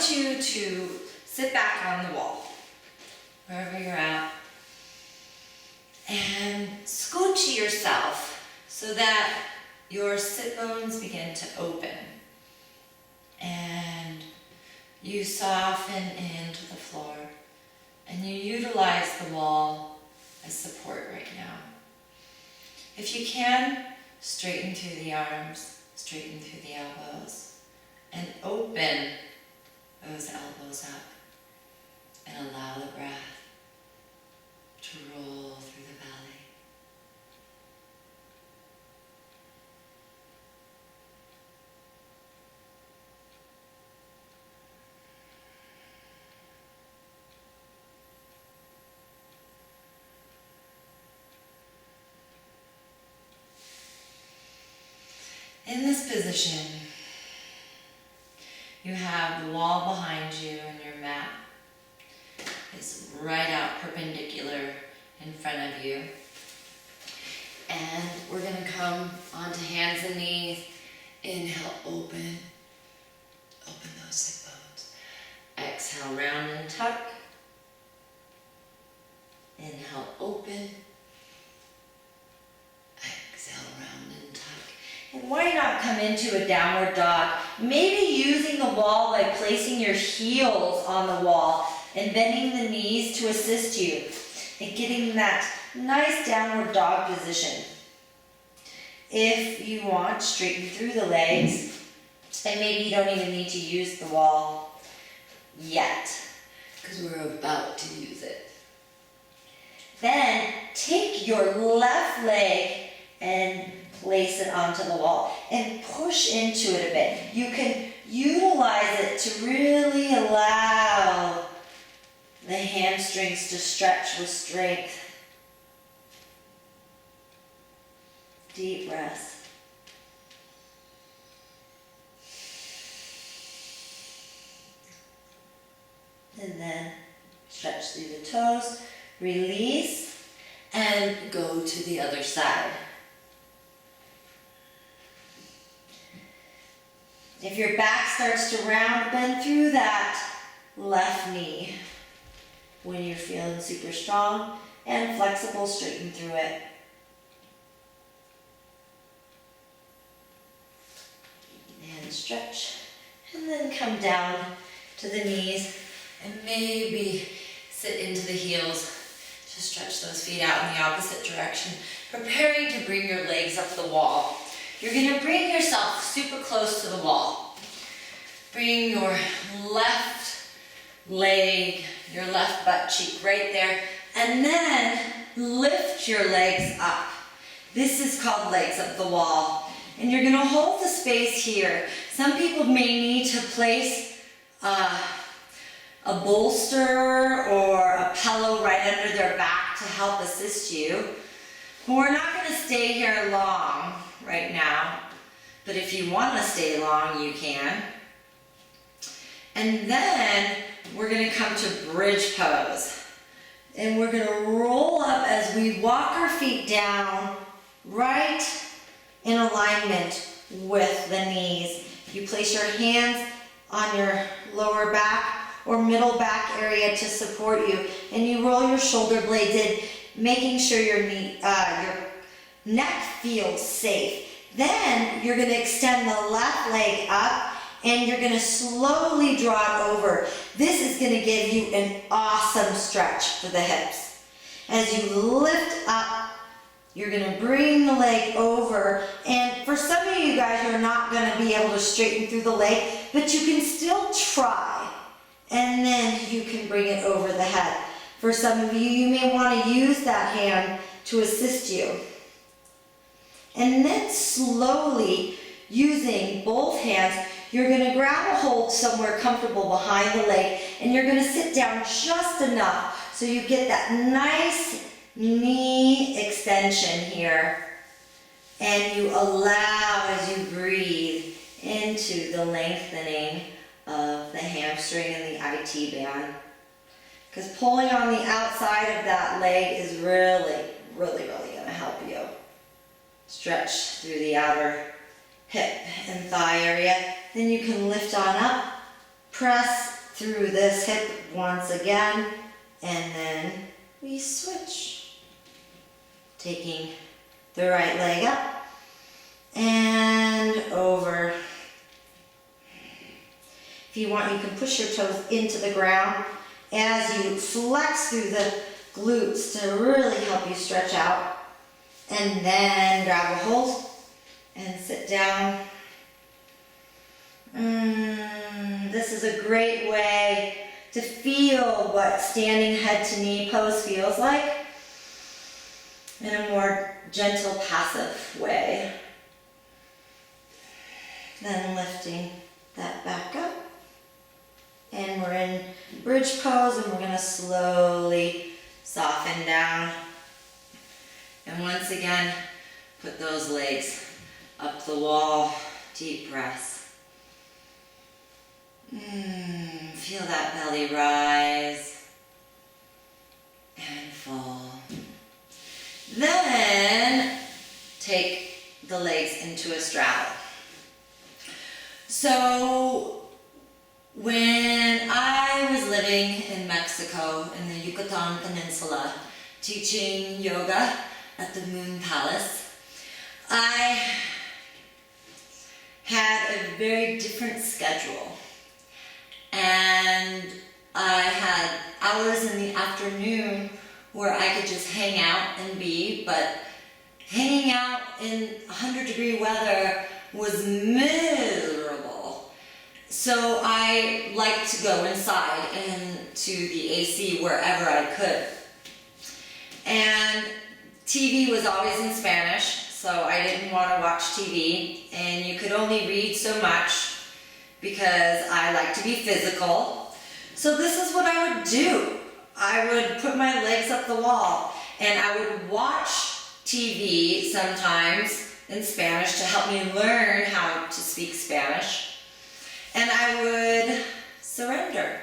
want you to sit back on the wall, wherever you're at, and scooch yourself so that your sit bones begin to open. And you soften into the floor, and you utilize the wall as support right now. If you can, straighten through the arms, straighten through the elbows, and open those elbows up, and allow the breath to roll through the belly. In this position, you have the wall behind you and your mat is right out perpendicular in front of you. And we're going to come onto hands and knees. Inhale, open those sit bones. Exhale, round and tuck. Inhale, open. Exhale, round and tuck. And why not come into a downward dog? Maybe using the wall by placing your heels on the wall and bending the knees to assist you in getting that nice downward dog position. If you want, straighten through the legs, and maybe you don't even need to use the wall yet, because we're about to use it. Then take your left leg and place it onto the wall and push into it a bit. You can utilize it to really allow the hamstrings to stretch with strength. Deep breaths. And then stretch through the toes, release, and go to the other side. If your back starts to round, bend through that left knee. When you're feeling super strong and flexible, straighten through it. And stretch. And then come down to the knees and maybe sit into the heels. Just stretch those feet out in the opposite direction, preparing to bring your legs up the wall. You're going to bring yourself super close to the wall. Bring your left leg, your left butt cheek right there, and then lift your legs up. This is called legs up the wall. And you're going to hold the space here. Some people may need to place a bolster or a pillow right under their back to help assist you. But we're not going to stay here long right now, but if you want to stay long, you can. And then we're going to come to bridge pose. And we're going to roll up as we walk our feet down right in alignment with the knees. You place your hands on your lower back or middle back area to support you, and you roll your shoulder blades in, making sure your neck feels safe. Then you're going to extend the left leg up and you're going to slowly draw it over. This is going to give you an awesome stretch for the hips. As you lift up, you're going to bring the leg over, and for some of you guys, you're not going to be able to straighten through the leg, but you can still try, and then you can bring it over the head. For some of you, you may want to use that hand to assist you. And then slowly, using both hands, you're going to grab a hold somewhere comfortable behind the leg, and you're going to sit down just enough so you get that nice knee extension here. And you allow, as you breathe, into the lengthening of the hamstring and the IT band. Because pulling on the outside of that leg is really, really, really going to help you. Stretch through the outer hip and thigh area. Then you can lift on up, press through this hip once again, and then we switch. Taking the right leg up and over. If you want, you can push your toes into the ground as you flex through the glutes to really help you stretch out. And then grab a hold and sit down. This is a great way to feel what standing head to knee pose feels like in a more gentle, passive way. Then lifting that back up. And we're in bridge pose, and we're going to slowly soften down. And once again, put those legs up the wall. Deep breaths. Feel that belly rise and fall. Then take the legs into a straddle. So when I was living in Mexico in the Yucatan Peninsula teaching yoga at the Moon Palace, I had a very different schedule. And I had hours in the afternoon where I could just hang out and be, but hanging out in 100-degree weather was miserable. So I liked to go inside and to the AC wherever I could. And TV was always in Spanish, so I didn't want to watch TV, and you could only read so much because I like to be physical. So this is what I would do. I would put my legs up the wall, and I would watch TV sometimes in Spanish to help me learn how to speak Spanish. And I would surrender.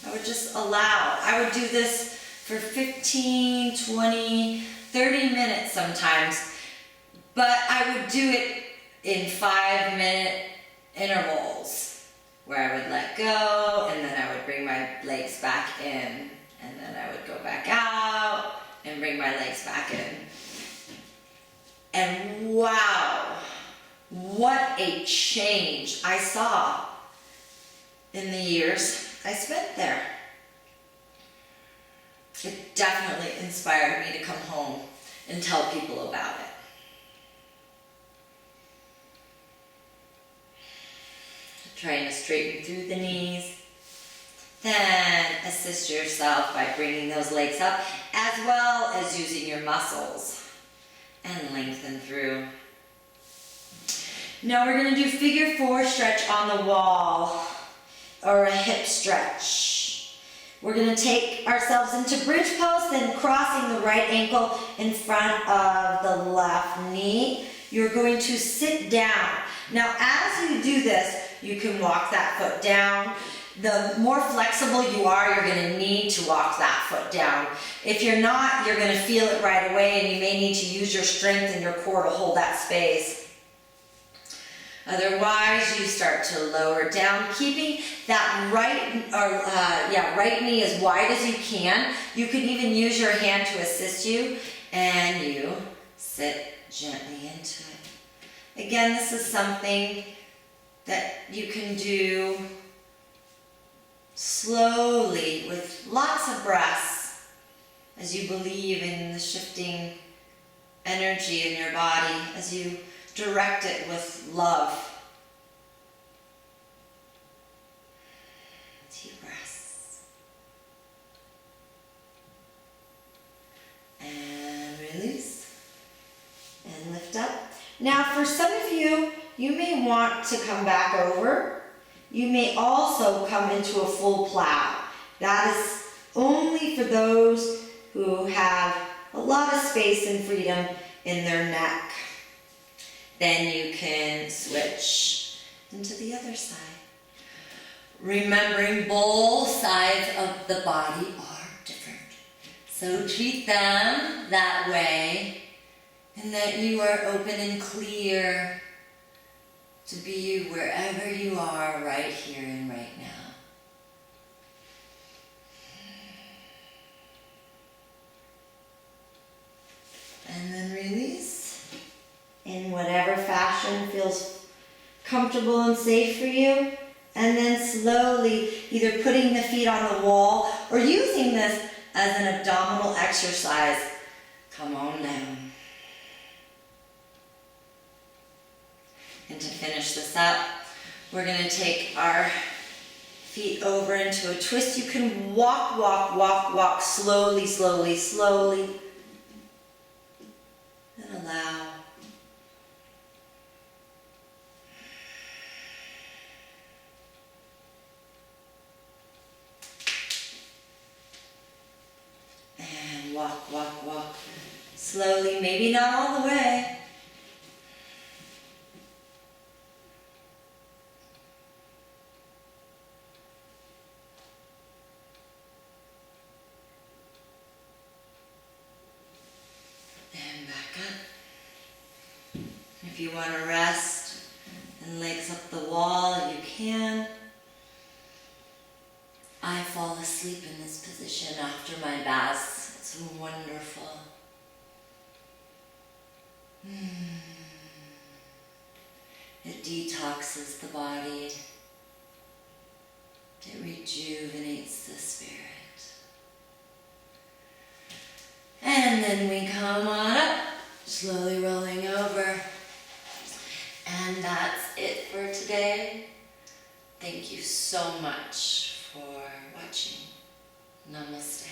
I would just allow. I would do this for 15, 20, 30 minutes sometimes, but I would do it in 5-minute intervals where I would let go, and then I would bring my legs back in, and then I would go back out and bring my legs back in. And wow, what a change I saw in the years I spent there. It definitely inspired me to come home and tell people about it. Trying to straighten through the knees. Then assist yourself by bringing those legs up, as well as using your muscles, and lengthen through. Now we're going to do figure 4 stretch on the wall, or a hip stretch. We're going to take ourselves into bridge pose, then crossing the right ankle in front of the left knee. You're going to sit down. Now as you do this, you can walk that foot down. The more flexible you are, you're going to need to walk that foot down. If you're not, you're going to feel it right away, and you may need to use your strength in your core to hold that space. Otherwise, you start to lower down, keeping that right knee as wide as you can. You can even use your hand to assist you, and you sit gently into it. Again, this is something that you can do slowly with lots of breaths as you believe in the shifting energy in your body, as you direct it with love. Deep breaths. And release. And lift up. Now for some of you, you may want to come back over. You may also come into a full plow. That is only for those who have a lot of space and freedom in their neck. Then you can switch into the other side. Remembering both sides of the body are different. So treat them that way, and that you are open and clear to be wherever you are right here and right now. And then release in whatever fashion feels comfortable and safe for you. And then slowly either putting the feet on the wall or using this as an abdominal exercise. Come on down. And to finish this up, we're going to take our feet over into a twist. You can walk, walk, walk, walk slowly, slowly, slowly. And allow. And walk, walk, walk. Slowly, maybe not all the way. And back up. If you want to rest and legs up the wall, you can. I fall asleep in this position after my baths. It's wonderful. It detoxes the body. It rejuvenates the spirit. And then we come on up, slowly rolling over. And that's it for today. Thank you so much for watching. Namaste.